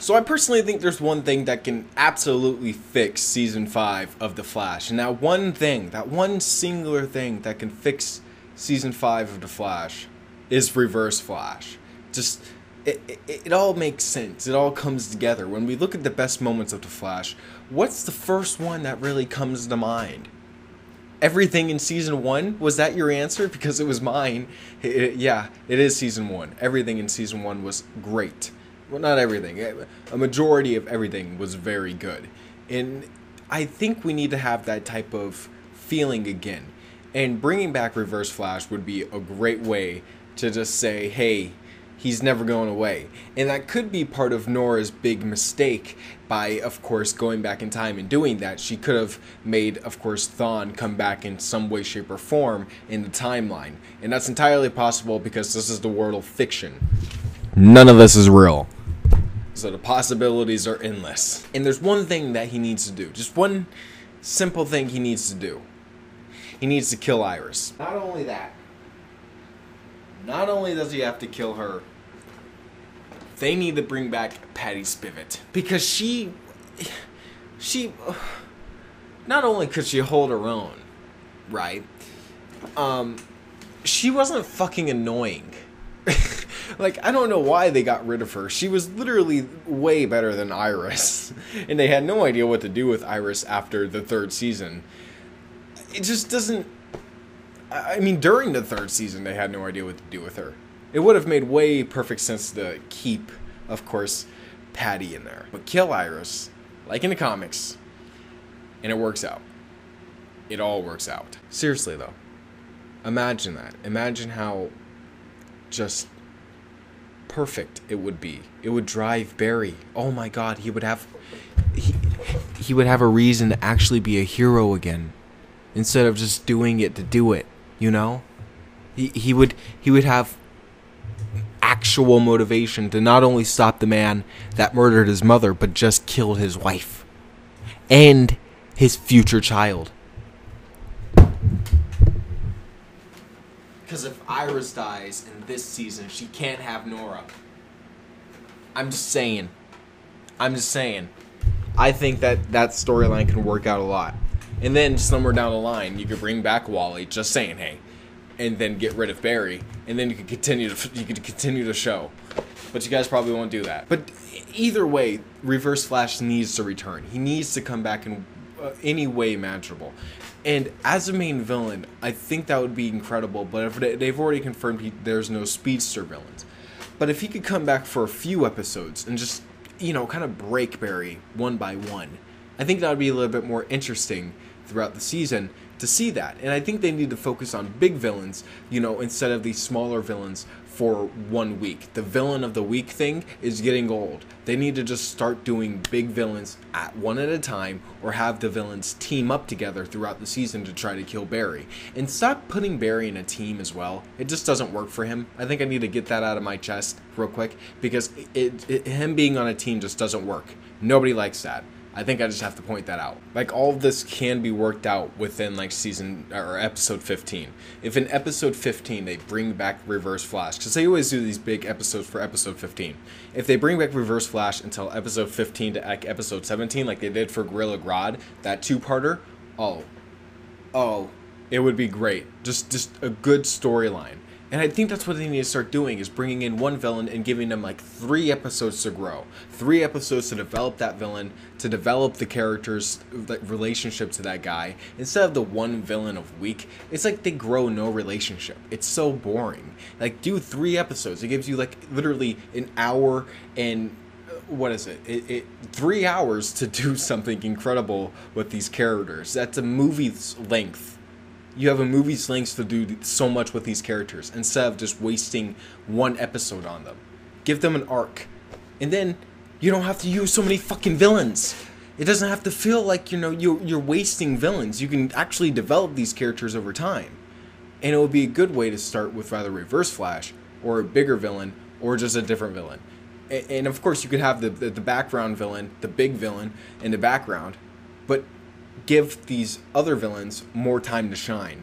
So I personally think there's one thing that can absolutely fix season 5 of The Flash. And that one thing, that one singular thing that can fix season 5 of The Flash is Reverse Flash. Just it all makes sense. It all comes together. When we look at the best moments of The Flash, what's the first one that really comes to mind? Everything in season 1? Was that your answer? Because it was mine. Yeah, it is season 1. Everything in season 1 was great. Well, not everything. A majority of everything was very good. And I think we need to have that type of feeling again. And bringing back Reverse Flash would be a great way to just say, hey, he's never going away. And that could be part of Nora's big mistake by, of course, going back in time and doing that. She could have made, of course, Thawne come back in some way, shape, or form in the timeline. And that's entirely possible because this is the world of fiction. None of this is real. So the possibilities are endless. And there's one thing that he needs to do. Just one simple thing he needs to do. He needs to kill Iris. Not only that. Not only does he have to kill her, they need to bring back Patty Spivot. Because she not only could she hold her own, right? She wasn't fucking annoying. Like, I don't know why they got rid of her. She was literally way better than Iris. And they had no idea what to do with Iris after the 3rd season. It just doesn't... I mean, during the 3rd season, they had no idea what to do with her. It would have made way perfect sense to keep, of course, Patty in there. But kill Iris, like in the comics, and it works out. It all works out. Seriously, though. Imagine that. Imagine how just perfect it would be. It would drive Barry. Oh my god, he would have a reason to actually be a hero again. Instead of just doing it to do it, you know? He would have actual motivation to not only stop the man that murdered his mother, but just killed his wife. And his future child. Because if Iris dies in this season, she can't have Nora. I'm just saying. I think that storyline can work out a lot. And then somewhere down the line, you could bring back Wally, just saying, hey, and then get rid of Barry, and then you could continue the show. But you guys probably won't do that. But either way, Reverse Flash needs to return. He needs to come back in any way imaginable. And as a main villain, I think that would be incredible. But if they've already confirmed there's no speedster villains. But if he could come back for a few episodes and just, kind of break Barry one by one, I think that would be a little bit more interesting throughout the season to see that. And I think they need to focus on big villains, instead of these smaller villains for 1 week. The villain of the week thing is getting old. They need to just start doing big villains one at a time, or have the villains team up together throughout the season to try to kill Barry. And stop putting Barry in a team as well. It just doesn't work for him. I think I need to get that out of my chest real quick, because him being on a team just doesn't work. Nobody likes that. I think I just have to point that out. Like, all of this can be worked out within, season or episode 15. If in episode 15 they bring back Reverse Flash, because they always do these big episodes for episode 15. If they bring back Reverse Flash until episode 15 to episode 17, like they did for Gorilla Grodd, that 2-parter, it would be great. Just a good storyline. And I think that's what they need to start doing, is bringing in one villain and giving them 3 episodes to grow. 3 episodes to develop that villain, to develop the character's relationship to that guy. Instead of the one villain of week, it's like they grow no relationship. It's so boring. Do 3 episodes. It gives you literally an hour and... what is it? 3 hours to do something incredible with these characters. That's a movie's length. You have a movie's length to do so much with these characters, instead of just wasting 1 episode on them. Give them an arc. And then you don't have to use so many fucking villains. It doesn't have to feel like, you're wasting villains. You can actually develop these characters over time. And it would be a good way to start with either Reverse Flash, or a bigger villain, or just a different villain. And of course you could have the background villain, the big villain, in the background. But give these other villains more time to shine.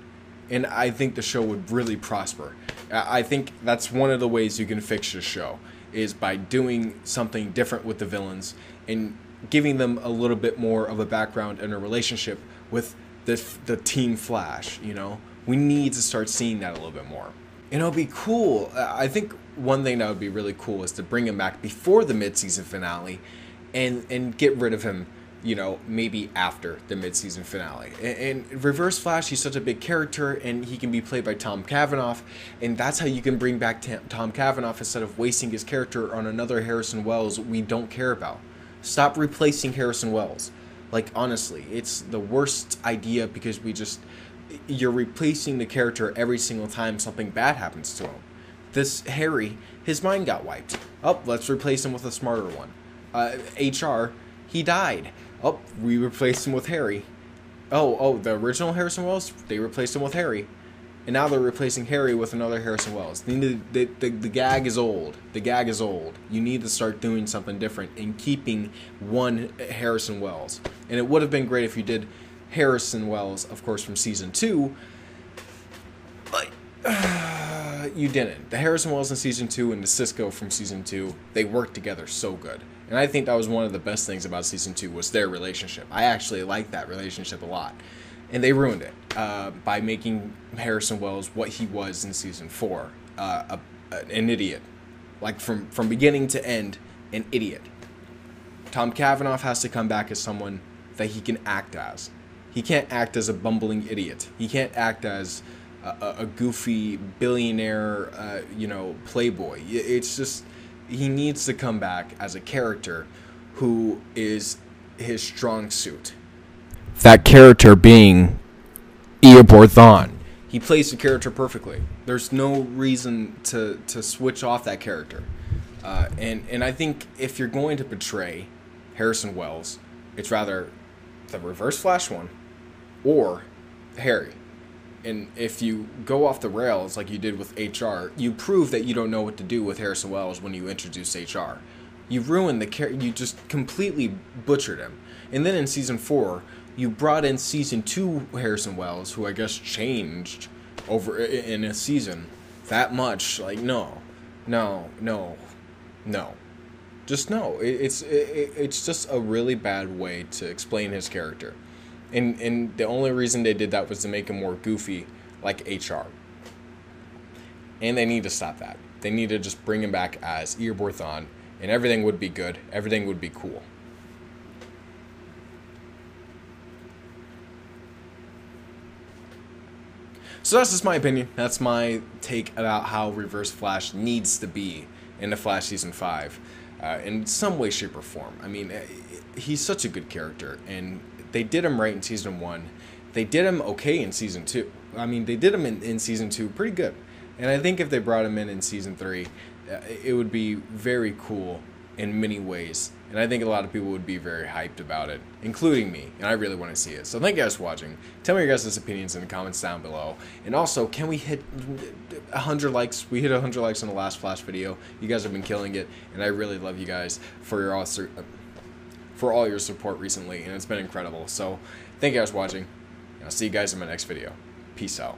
And I think the show would really prosper. I think that's one of the ways you can fix the show. is by doing something different with the villains and giving them a little bit more of a background and a relationship with the Team Flash. You know, we need to start seeing that a little bit more. And it'll be cool. I think one thing that would be really cool is to bring him back before the mid-season finale and get rid of him, you know, maybe after the mid-season finale. And Reverse Flash, he's such a big character, and he can be played by Tom Cavanaugh, and that's how you can bring back Tom Cavanaugh instead of wasting his character on another Harrison Wells we don't care about. Stop replacing Harrison Wells. Like, honestly, it's the worst idea because you're replacing the character every single time something bad happens to him. This Harry, his mind got wiped. Oh, let's replace him with a smarter one. HR, he died. Oh, we replaced him with Harry. Oh, the original Harrison Wells, they replaced him with Harry. And now they're replacing Harry with another Harrison Wells. The gag is old. The gag is old. You need to start doing something different and keeping one Harrison Wells. And it would have been great if you did Harrison Wells, of course, from season 2. But you didn't. The Harrison Wells in season 2 and the Cisco from season 2, they worked together so good. And I think that was one of the best things about season 2 was their relationship. I actually liked that relationship a lot. And they ruined it by making Harrison Wells what he was in season 4, an idiot. Like from beginning to end, an idiot. Tom Cavanaugh has to come back as someone that he can act as. He can't act as a bumbling idiot. He can't act as a goofy billionaire, playboy. It's just, he needs to come back as a character who is his strong suit. That character being Eobor Thawne. He plays the character perfectly. There's no reason to switch off that character. And I think if you're going to portray Harrison Wells, it's rather the Reverse Flash one or Harry. And if you go off the rails like you did with HR, you prove that you don't know what to do with Harrison Wells when you introduce HR. You ruined the character. You just completely butchered him. And then in season 4, you brought in season 2 Harrison Wells, who I guess changed over in a season that much. Like, no. Just no. It's just a really bad way to explain his character. And the only reason they did that was to make him more goofy, like HR. And they need to stop that. They need to just bring him back as Eobor Thawne, and everything would be good. Everything would be cool. So that's just my opinion. That's my take about how Reverse Flash needs to be in the Flash Season 5. In some way, shape, or form. I mean, he's such a good character, and they did him right in Season 1. They did him okay in Season 2. I mean, they did him in Season 2 pretty good. And I think if they brought him in Season 3, it would be very cool in many ways. And I think a lot of people would be very hyped about it, including me. And I really want to see it. So thank you guys for watching. Tell me your guys' opinions in the comments down below. And also, can we hit 100 likes? We hit 100 likes on the last Flash video. You guys have been killing it. And I really love you guys for all your support recently. And it's been incredible. So thank you guys for watching. I'll see you guys in my next video. Peace out.